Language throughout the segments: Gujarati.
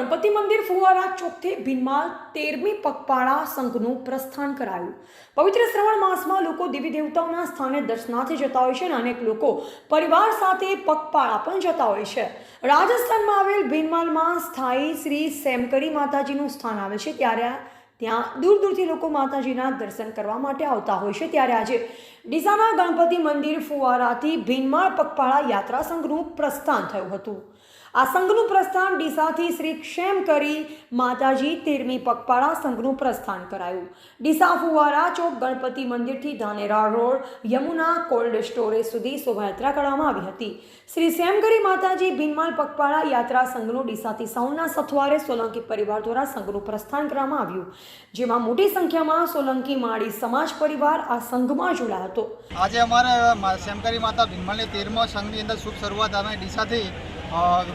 ગણપતિ મંદિર ફુવારા ચોકથી ભીનમાળ 13મી પગપાળા સંઘનું પ્રસ્થાન કરાયું। પવિત્ર શ્રાવણ માસમાં લોકો દેવી દેવતાઓના સ્થાને દર્શનાર્થે જતા હોય છે અને અનેક લોકો પરિવાર સાથે પગપાળા પણ જતા હોય છે। રાજસ્થાનમાં આવેલ ભીનમાળમાં સ્થાયી શ્રી સેમકરી માતાજીનું સ્થાન આવેલ છે, ત્યારે ત્યાં દૂર દૂરથી લોકો માતાજીના દર્શન કરવા માટે આવતા હોય છે। ત્યારે આજે ડીસાના ગણપતિ મંદિર ફુવારાથી ભીનમાળ પગપાળા યાત્રા સંઘનું પ્રસ્થાન થયું હતું। આ સંઘનું પ્રસ્થાન ડીસાથી શ્રી ક્ષેમકરી માતાજી 13મી પગપાળા સંઘનું પ્રસ્થાન કરાયું। ડીસા ફુવારા ચોક ગણપતિ મંદિરથી Dhanera road Yamuna cold storage સુધી શોભાયાત્રા કરવામાં આવી હતી। શ્રી ક્ષેમકરી માતાજી ભીનમાળ પગપાળા યાત્રા સંઘનું ડીસાથી સાઉન્ડના સથવારે સોલંકી પરિવાર દ્વારા સંઘનું પ્રસ્થાન કરવામાં આવ્યું, જેમાં મોટી સંખ્યામાં સોલંકી માળી સમાજ પરિવાર આ સંઘમાં જોડાયો હતો। આજે અમારે ક્ષેમકરી માતા ભીનમાળની 13મા સંઘની અંદર શુભ શરૂઆત અમે ડીસાથી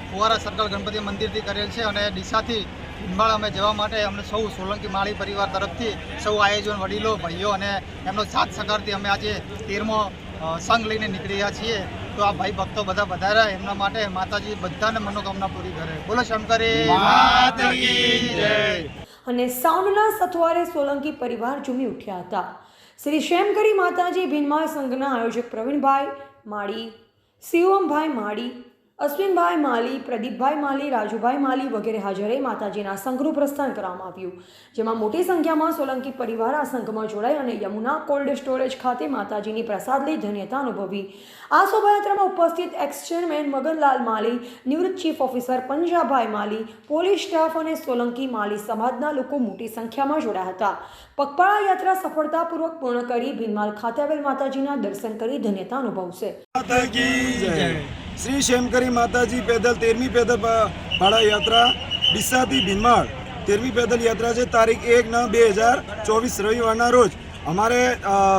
ફુવારા સર્કલ ગણપતિ મંદિરથી કરેલ છે અને ડીસાથી ભીનમાળ અમે જવા માટે અમને સૌ સોલંકી માળી પરિવાર તરફથી સૌ આયોજન વડીલો ભાઈઓ અને એમનો સાથ સહકારથી અમે આજે 13મો સંઘ લઈને નીકળી રહ્યા છીએ। તો આ ભાઈ ભક્તો બધા વધારે એમના માટે માતાજી બધાને મનોકામના પૂરી કરે। બોલો શંકરી માતાજી જય। અને સાઉન્ડના સથવારે સોલંકી પરિવાર ઝૂમી ઉઠ્યા હતા। શ્રી ક્ષેમકરી માતાજી ભીનમાળ સંઘના આયોજક પ્રવીણભાઈ માળી, શિવમભાઈ માળી, અશ્વિનભાઈ માલી, પ્રદીપભાઈ માલી, રાજુભાઈ માલી વગેરે હાજરે માતાજીના સંઘનું પ્રસ્થાન કરવામાં આવ્યું, જેમાં મોટી સંખ્યામાં સોલંકી પરિવાર આ સંઘમાં જોડાઈ અને યમુના કોલ્ડ સ્ટોરેજ ખાતે માતાજીની પ્રસાદ લઈ ધન્યતા અનુભવી। આ શોભાયાત્રામાં ઉપસ્થિત એક્સ ચેરમેન મગનલાલ માલી, નિવૃત્ત ચીફ ઓફિસર પંજાભાઈ માલી, પોલીસ સ્ટાફ અને સોલંકી માલી સમાજના લોકો મોટી સંખ્યામાં જોડાયા હતા। પગપાળા યાત્રા સફળતાપૂર્વક પૂર્ણ કરી ભીનમાળ ખાતે આવેલ માતાજીના દર્શન કરી ધન્યતા અનુભવશે। श्री क्षेमकरी माताजी पैदल 13મી पैदल पाड़ा यात्रा ડીસા થી ભીનમાળ 13મી पैदल यात्रा है। तारीख 1/9/2024 रविवार रोज हमारे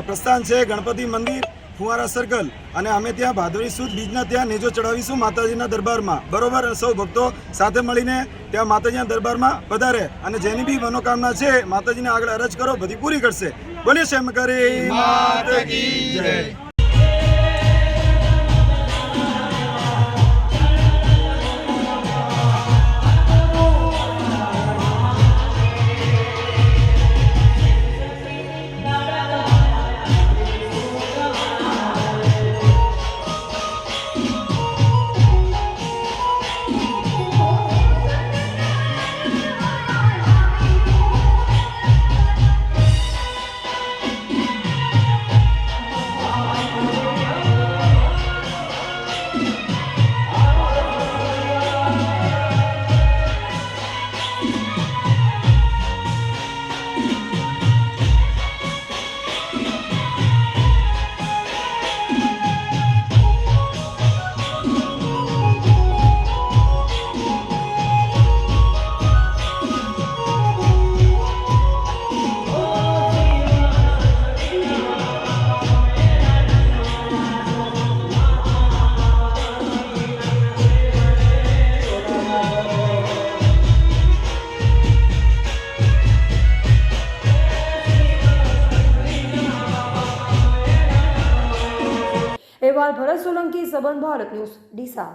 प्रस्थान है गणपति मंदिर फुवारा सर्कल અને અમે ત્યાં ભાદરવી સુદ બીજના ત્યાં નેજો ચડાવીશું માતાજીના દરબારમાં। બરોબર, સૌ ભક્તો સાથે મળીને ત્યાં માતાજીના દરબારમાં પધારે અને જેની બી મનોકામના છે માતાજીને આગળ અરજ કરો, બધી પૂરી કરશે। બોલે ક્ષેમકરી માતા કી જય। અહેવાલ ભરત સોલંકી, સંબંધ ભારત ન્યૂઝ, ડીસા।